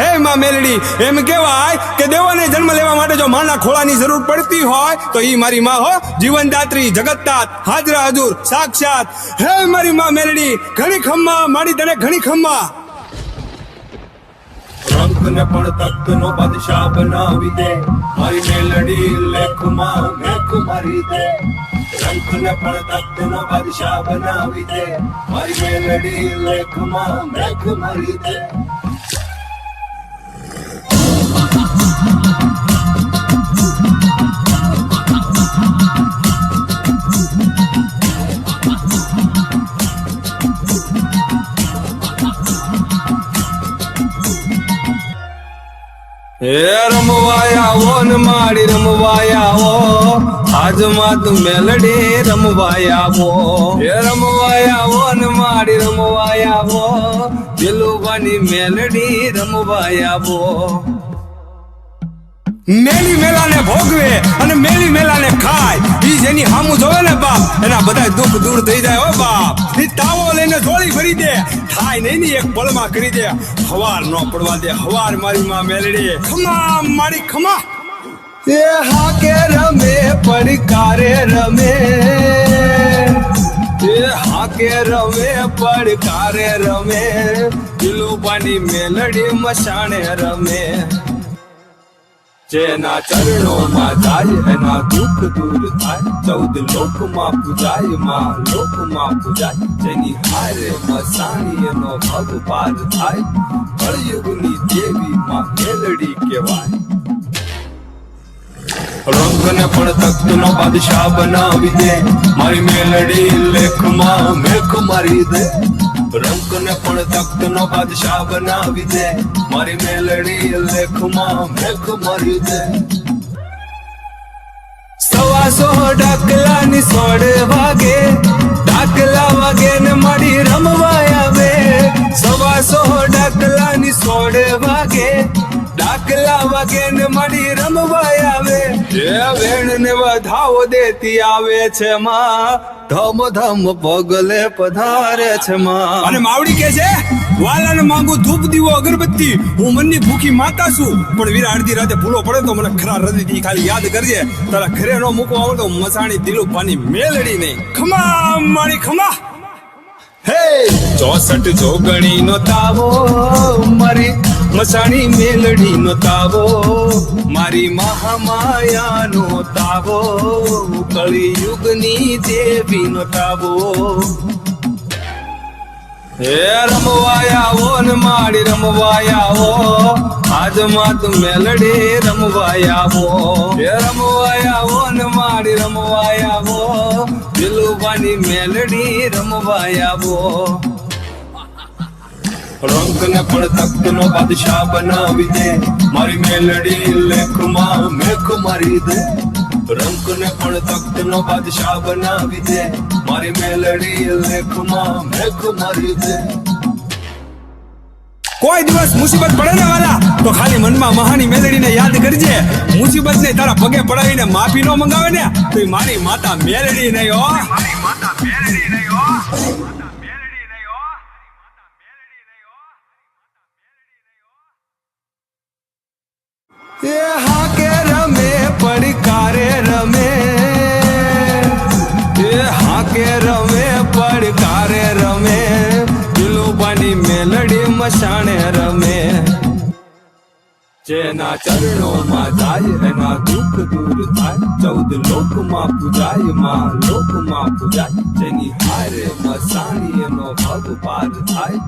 હે માં મેલડી, એમ કહેવાય કે દેવાને જન્મ લેવા માટે જો માના ખોળાની જરૂર પડતી હોય તો ઈ મારી માં હો, જીવનદાત્રી, જગતદાત, હાજરા હજુર, સાક્ષાત. હે મારી માં મેલડી, ઘણી ખમ્મા મારી તને ઘણી ખમ્મા. રંગને પણ તખ્ત નો બાદશાહ બનાવી દે, મારી મેલડી લેખમાં મેખ મારી દે. રંગને પણ તખ્ત નો બાદશાહ બનાવી દે, મારી મેલડી લેખમાં મેખ મારી દે. હે રમવાયા ઓ ને મારી રમવાયા ઓ, આજમાં તું મેલડી રમવાયા ઓ. હે રમવાયા ઓ ને મારી રમવાયા ઓ, દિલુવાની મેલડી રમવાયા ઓ. મેલી મેલાને ભોગવે અને મેલી મેલાને ખાય, ઈ જેની હામું જોવે ને બાપ, એના બધા દુઃખ દૂર થઈ જાય હો બાપ. ઈ તાવો લઈને જોડી ભરી દે, થાય નહીં ની એક પળમાં કરી દે. હવાર નો પડવા દે, હવાર મારી માં મેલડી ખમા મારી ખમા. એ હાકે રમે પડકારે રમે, એ હાકે રમે પડકારે રમે, દિલુબાની મેલડી મસાણે રમે. જેના ચરણોમાં જાય એના દુઃખ દૂર થાય, 14 લોકમાં પૂજાય માં લોકમાં પૂજાય. જેની હારે મસાણી એનો ભવ પાર થાય, કળયુગની દેવી માં મેલડી કહેવાય. રંગને પણ તખ્ત નો બાદશાહ બનાવી દે, મારી મેલડી લેખમાં મેખ મારી દે. રંગને પણ તખ્ત નો બાદશાહ બનાવી દે, મારી મેલડી લેખમાં મેખ મારી દે. 125 ડાકલાની 16 વાગે, ડાકલા વાગે ને મારી રમવા આવે. 125 ડાકલાની 16 વાગે, ડાકલા વાગે ને મારી રમવા આવે. એ વેણ ને વધાવો દેતી આવે છે માં, ધમ ધમ પગલે પધારે છે માં. અને માવડી કે છે, વાલાને માંગુ ધૂપ દીવો અગરબત્તી, હું મનની ભૂખી માતા છું, પણ વીરા અડધી રાતે ભૂલો પડે તો મને ખરા હૃદયથી ખાલી યાદ કરજે. તારા ઘરે નો મૂકવા આવે તો મસાણી દિલુપાની મેલડી નહીં. ખમા મારી ખમા. હે 64 જોગણી નો તાવો, મારી મસાણી મેલડી નો તાવો, મારી મહામાયા નો તાવો, કળિયુગની દેવી નો તાવો. હે રમવાયા ઓ ને મારી રમવાયા ઓ, આજમાં તું મેલડી રમવાયા ઓ. હે રમવાયા ઓ ને મારી રમવાયા ઓ, દિલુબાની મેલડી રમવાયા ઓ. રંગને પણ તખ્ત નો બાદશાહ બનાવી દે, મારી મેલડી લેખમાં મેખ મારી દે. રંગને પણ તખ્ત નો બાદશાહ બનાવી દે, મારી મેલડી લેખમાં મેખ મારી દે. કોઈ દિવસ મુસીબત પડે ને વાલા તો ખાલી મનમાં મહાની મેલડીને યાદ કરજે. મુસીબત ને તારા પગે પડાવીને માફી નો મંગાવે ને તો ઈ મારી માતા મેલડી નહીં હો. મારી માતા મેલડી નહીં હો. એ હાકે રમે પડકારે રમે, એ હાકે રમે પડકારે રમે, દિલુબાની મેલડી મસાણે રમે. જેના ચરણોમાં જાય એના દુઃખ દૂર થાય, 14 લોકમાં પૂજાય માં લોકમાં પૂજાય. જેની હારે મસાણી એનો ભવ પાર થાય,